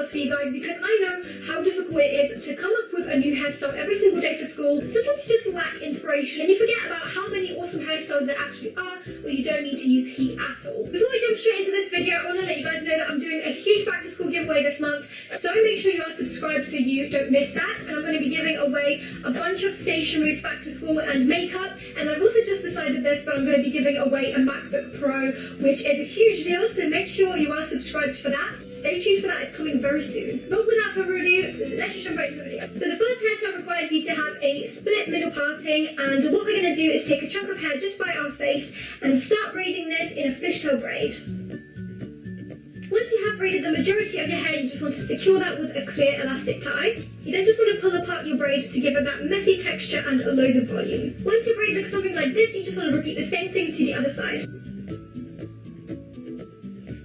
hairstyles for you guys because I know how difficult it is to come up with a new hairstyle every single day for school. Sometimes you just lack inspiration and you forget about how many awesome hairstyles there actually are, or you don't need to use heat at all. Before we jump straight into this video, I want to let you guys know that I'm doing a huge back to school giveaway this month, so make sure you are subscribed so you don't miss that. And I'm going to be giving away a bunch of stationery for back to school and makeup, and I've also just decided this, but I'm going to be giving away a MacBook Pro, which is a huge deal, so make sure you are subscribed for that. Stay tuned for that, it's coming very soon. But without further ado, let's just jump right to the video. So the first hairstyle requires you to have a split middle parting, and what we're going to do is take a chunk of hair just by our face and start braiding this in a fishtail braid. Once you have braided the majority of your hair, you just want to secure that with a clear elastic tie. You then just want to pull apart your braid to give it that messy texture and loads of volume. Once your braid looks something like this, you just want to repeat the same thing to the other side.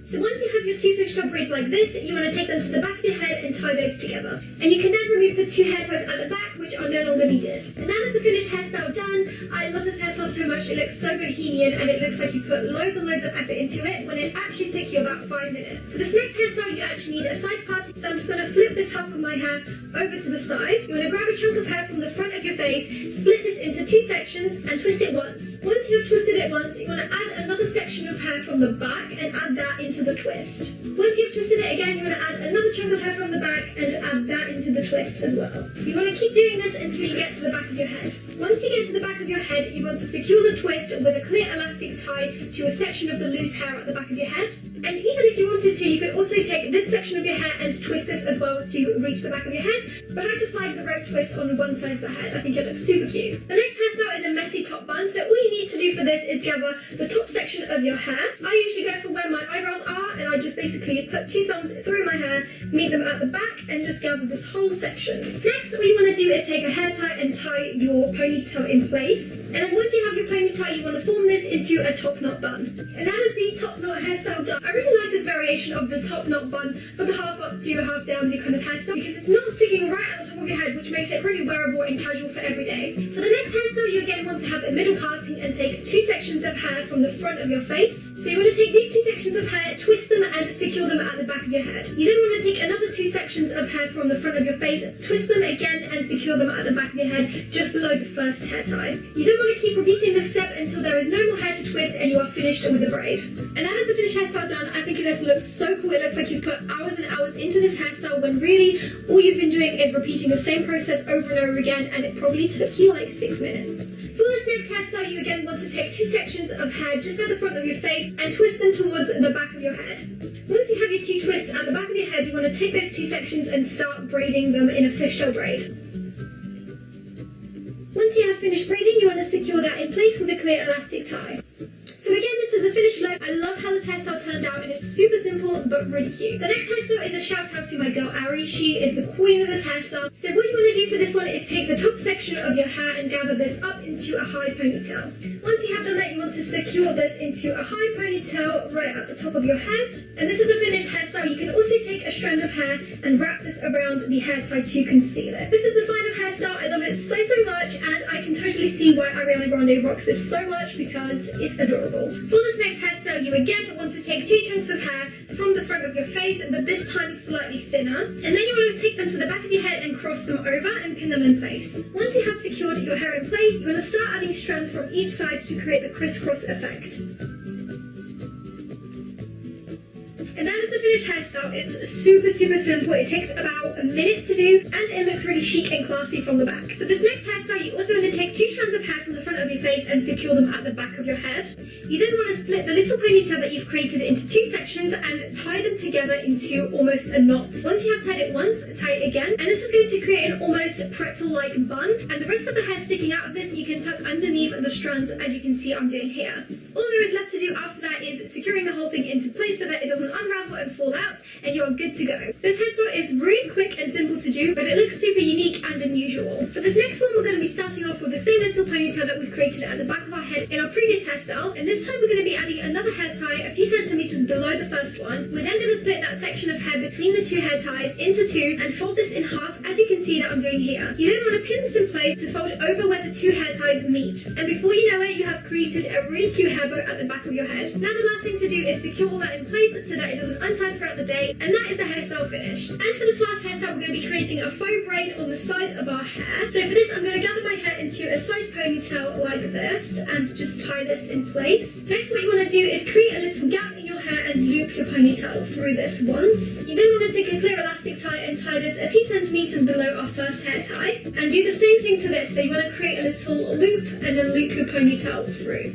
So once you have your two fishtail braids like this, you want to take them to the back of your head and tie those together. And you can then remove the two hair ties at the back, which are no longer needed. And now that's the finished hairstyle done. I love this hairstyle so much. It looks so bohemian and it looks like you put loads and loads of effort into it when it actually took you about 5 minutes. So this next hairstyle, you actually need a side parting. So I'm just going to flip this half of my hair over to the side. You want to grab a chunk of hair from the front of your face, split this into two sections and twist it once. Once you have twisted it once, you want to add another section of hair from the back and add that into the twist. Once you've twisted it again, you want to add another chunk of hair from the back and add that into the twist as well. You want to keep doing this until you get to the back of your head. Once you get to the back of your head, you want to secure the twist with a clear elastic tie to a section of the loose hair at the back of your head. And even if you wanted to, you could also take this section of your hair and twist this as well to reach the back of your head. But I just like the rope twist on one side of the head. I think it looks super cute. The next hairstyle is a messy top bun. So all you need to do for this is gather the top section of your hair. I usually go for where my eyebrows are, and I just basically put two thumbs through my hair, meet them at the back, and just gather this whole section. Next, what you want to do is take a hair tie and tie your ponytail in place. And then once you have your ponytail, you want to form this into a top knot bun. And that is the top knot hairstyle done. I really like this variation of the top knot bun for the half up to half down kind of hairstyle because it's not sticking right at the top of your head, which makes it really wearable and casual for every day. For the next hairstyle, you again want to have a middle parting and take two sections of hair from the front of your face. So you want to take these two sections of hair, twist them and secure them at the back of your head. You then want to take another two sections of hair from the front of your face, twist them again and secure them at the back of your head, just below the first hair tie. You then want to keep repeating this step until there is no more hair to twist and you are finished with the braid. And that is the finished hairstyle done. I think this looks so cool. It looks like you've put hours and hours into this hairstyle when really all you've been doing is repeating the same process over and over again, and it probably took you like 6 minutes. For this next hairstyle, you again want to take two sections of hair just at the front of your face and twist them towards the back of your head. Once you have your two twists at the back of your head, you want to take those two sections and start braiding them in a fishtail braid. Once you have finished braiding, you want to secure that in place with a clear elastic tie. So again, this is the finished look. I love how this hairstyle turned out and it's super simple but really cute. The next hairstyle is a shout out to my girl Ari. She is the queen of this hairstyle. So what you want to do for this one is take the top section of your hair and gather this up into a high ponytail. Once you have done that, you want to secure this into a high ponytail right at the top of your head. And this is the finished hairstyle. You can also take a strand of hair and wrap this around the hair tie to conceal it. This is the final hairstyle. I love it so much, and I can totally see why Ariana Grande rocks this so much because it's adorable. For this next hairstyle, you again want to take two chunks of hair from the front of your face, but this time slightly thinner. And then you want to take them to the back of your head and cross them over and pin them in place. Once you have secured your hair in place, you want to start adding strands from each side to create the crisscross effect. And that is the finished hairstyle. It's super simple. It takes about a minute to do and it looks really chic and classy from the back. For this next hairstyle, you also want to take two strands of hair from the front of your face and secure them at the back of your head. You then want to split the little ponytail that you've created into two sections and tie them together into almost a knot. Once you have tied it once, tie it again, and this is going to create an almost pretzel-like bun, and the rest of the hair sticking out of this you can tuck underneath the strands, as you can see I'm doing here. All there is left to do after that is securing the whole thing into place so that it doesn't unravel and fall out, and you are good to go. This hairstyle is really quick and simple to do, but it looks super unique and unusual. For this next one, we're going to be starting off with the same little ponytail that we've created at the back of our our head in our previous hairstyle, and this time we're going to be adding another hair tie a few centimeters below the first one. We're then going to split that section of hair between the two hair ties into two and fold this in half, as you can see that I'm doing here. You then want to pin this in place to fold over where the two hair ties meet. And before you know it, you have created a really cute hair bow at the back of your head. Now the last thing to do is secure all that in place so that it doesn't untie throughout the day, and that is the hairstyle finished. And for this last hairstyle, we're going to be creating a faux braid on the side of our hair. So for this, I'm going to gather my hair into a side ponytail like this and just tie this in place. Next, what you want to do is create a little gap in your hair and loop your ponytail through this once. You then want to take a clear elastic tie and tie this a few centimeters below our first hair tie, and do the same thing to this. So you want to create a little loop and then loop your ponytail through.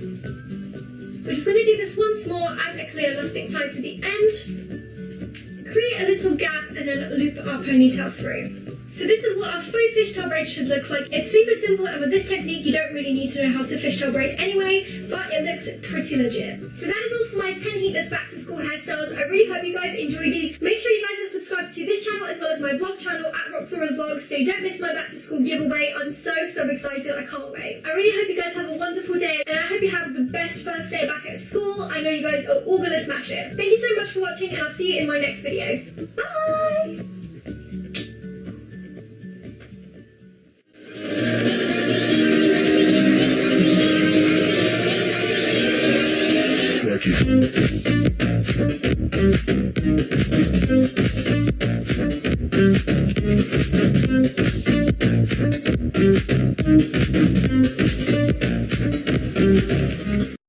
We're just going to do this once more, add a clear elastic tie to the end, create a little gap and then loop our ponytail through. So this is what our faux fishtail braid should look like. It's super simple, and with this technique you don't really need to know how to fishtail braid anyway, but it looks pretty legit. So that is all for my 10 Heatless back to school hairstyles. I really hope you guys enjoy these. Make sure you guys are subscribed to this channel as well as my vlog channel at Roxora's Vlogs, so you don't miss my back to school giveaway. I'm so excited, I can't wait. I really hope you guys have a wonderful day, and I hope you have the best first day back at school. I know you guys are all gonna smash it. Thank you so much for watching, and I'll see you in my next video. Bye! Thank you.